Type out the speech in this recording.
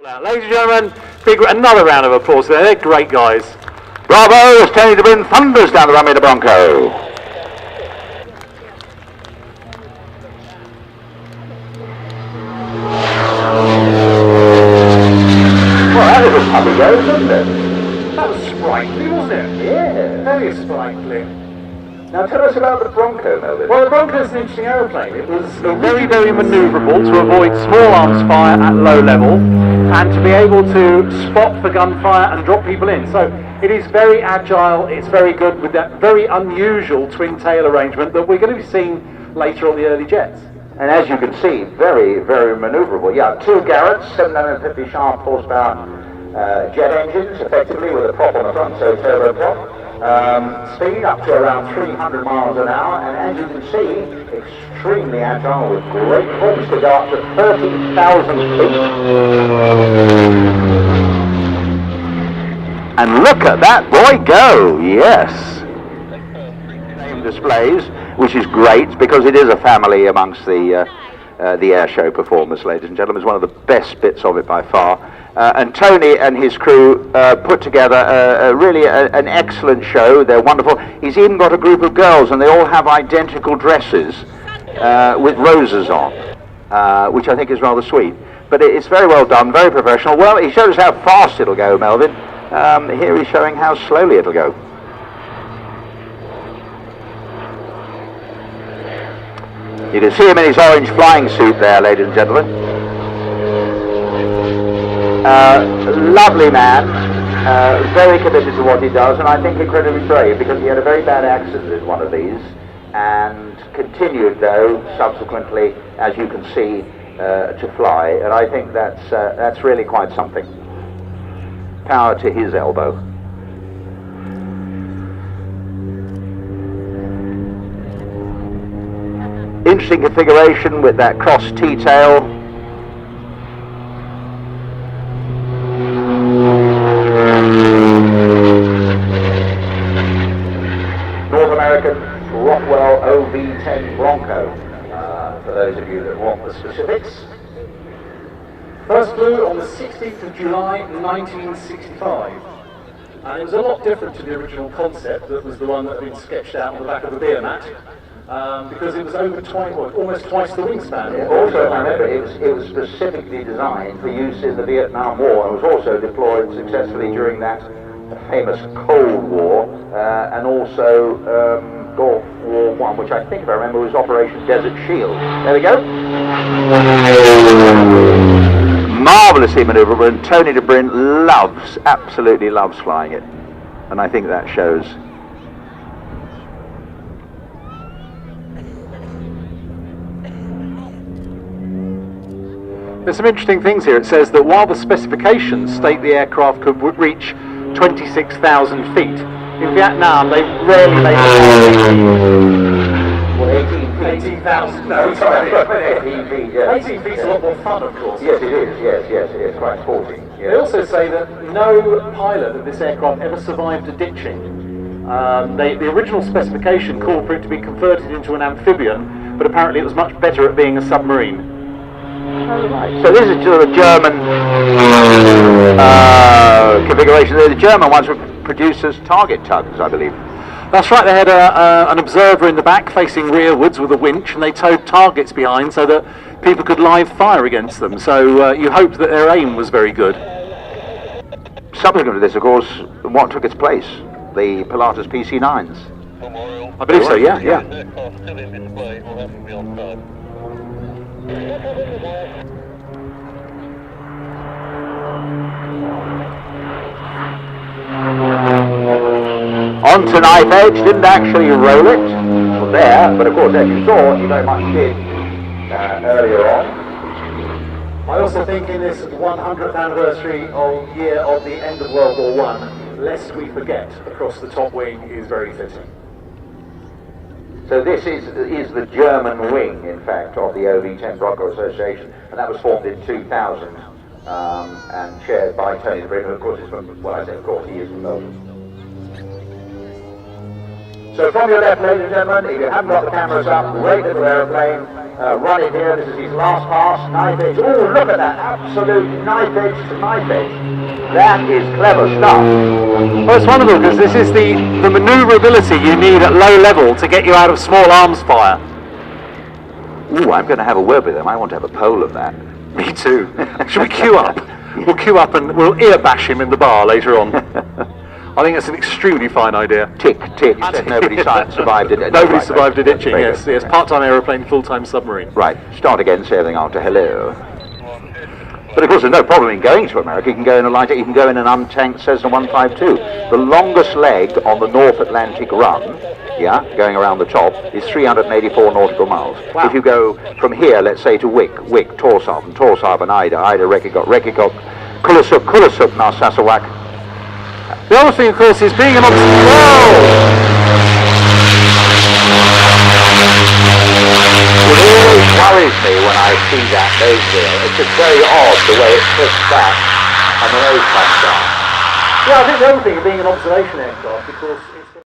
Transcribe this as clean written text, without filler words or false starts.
Ladies and gentlemen, another round of applause there. They're great guys. Bravo, as Tony de Bruyne thunders down the runway in the Bronco. Well, that was a puppy go, wasn't it? That was sprightly, wasn't it? Yeah. Very sprightly. Now tell us about the Bronco, Melvin. Well, the Bronco is an interesting aeroplane. It was very, very manoeuvrable to avoid small arms fire at low level and to be able to spot for gunfire and drop people in. So it is very agile, it's very good with that very unusual twin tail arrangement that we're going to be seeing later on the early jets. And as you can see, very, very manoeuvrable. Yeah, 2 Garretts, 750 shaft horsepower jet engines, effectively with a prop on the front, so turbo prop. Speed up to around 300 miles an hour, and as you can see, extremely agile with great performance to go up to 30,000 feet. And look at that boy go, yes. Name displays, which is great because it is a family amongst the air show performers, ladies and gentlemen. It's one of the best bits of it by far. And Tony and his crew put together really an excellent show. They're wonderful. He's even got a group of girls, and they all have identical dresses with roses on, which I think is rather sweet. But it's very well done, very professional. Well, he showed us how fast it'll go, Melvin. Here he's showing how slowly it'll go. You can see him in his orange flying suit there, ladies and gentlemen. Lovely man, very committed to what he does, and I think incredibly brave, because he had a very bad accident in one of these and continued, though, subsequently, as you can see, to fly, and I think that's really quite something. Power to his elbow. Interesting configuration with that cross T-tail. North American Rockwell OV-10 Bronco, for those of you that want the specifics. First flew on the 16th of July 1965, and it was a lot different to the original concept that was the one that had been sketched out on the back of the beer mat. Because it was almost twice the wingspan. Yeah, also, I remember, it was specifically designed for use in the Vietnam War, and was also deployed successfully during that famous Cold War, and also Gulf War I, which I think, if I remember, was Operation Desert Shield. There we go. Marvellously manoeuvrable, and Tony de Bruyne absolutely loves flying it, and I think that shows. There's some interesting things here. It says that while the specifications state the aircraft could reach 26,000 feet, in Vietnam they rarely made it. 18,000. No, sorry. 18 feet, yeah. 18 feet is a lot more fun, of course. Yes, it is. Yes, it is. Quite sporting. Yes. They also say that no pilot of this aircraft ever survived a ditching. The original specification called for it to be converted into an amphibian, but apparently it was much better at being a submarine. Oh, right. So this is sort of a German configuration. The German ones were produced as target tugs, I believe. That's right, they had an observer in the back facing rearwards with a winch, and they towed targets behind so that people could live fire against them. So you hoped that their aim was very good. Subsequent to this, of course, what took its place? The Pilatus PC-9s. I believe so, yeah. On to knife edge, didn't actually roll it from there, but of course, as you saw, he very much did earlier on. I also think in this 100th anniversary year of the end of World War I, lest we forget, across the top wing is very fitting. So this is the German wing, in fact, of the OV-10 Bronco Association, and that was formed in 2000 and chaired by Tony de Bruyne, who of course is from, well I say of course, he is from Belgium. So from your left, ladies and gentlemen, if you haven't got the cameras up, great little aeroplane, running here. This is his last pass, knife edge. Oh, look at that, absolute knife edge to knife edge. That is clever stuff. Well, it's wonderful because this is the manoeuvrability you need at low level to get you out of small arms fire. Ooh, I'm going to have a word with him. I want to have a poll of that. Me too. Should we queue up? We'll queue up and we'll ear bash him in the bar later on. I think that's an extremely fine idea. Tick, tick. You said nobody survived it. Nobody survived a ditching, yes. Yes, part-time aeroplane, full-time submarine. Right, start again, say everything after hello. But of course there's no problem in going to America. You can go in a lighter, you can go in an untanked Cessna 152. The longest leg on the North Atlantic run, yeah, going around the top, is 384 nautical miles. Wow. If you go from here, let's say to Wick, Tórshavn, Ida, Reykjavik, Kulusuk, Narsarsuaq. The other thing, of course, is being an observer. It always worries me when I see that nose wheel. It's just very odd the way it flips back and the nose comes down. Yeah, I think the other thing of being an observation aircraft, of course,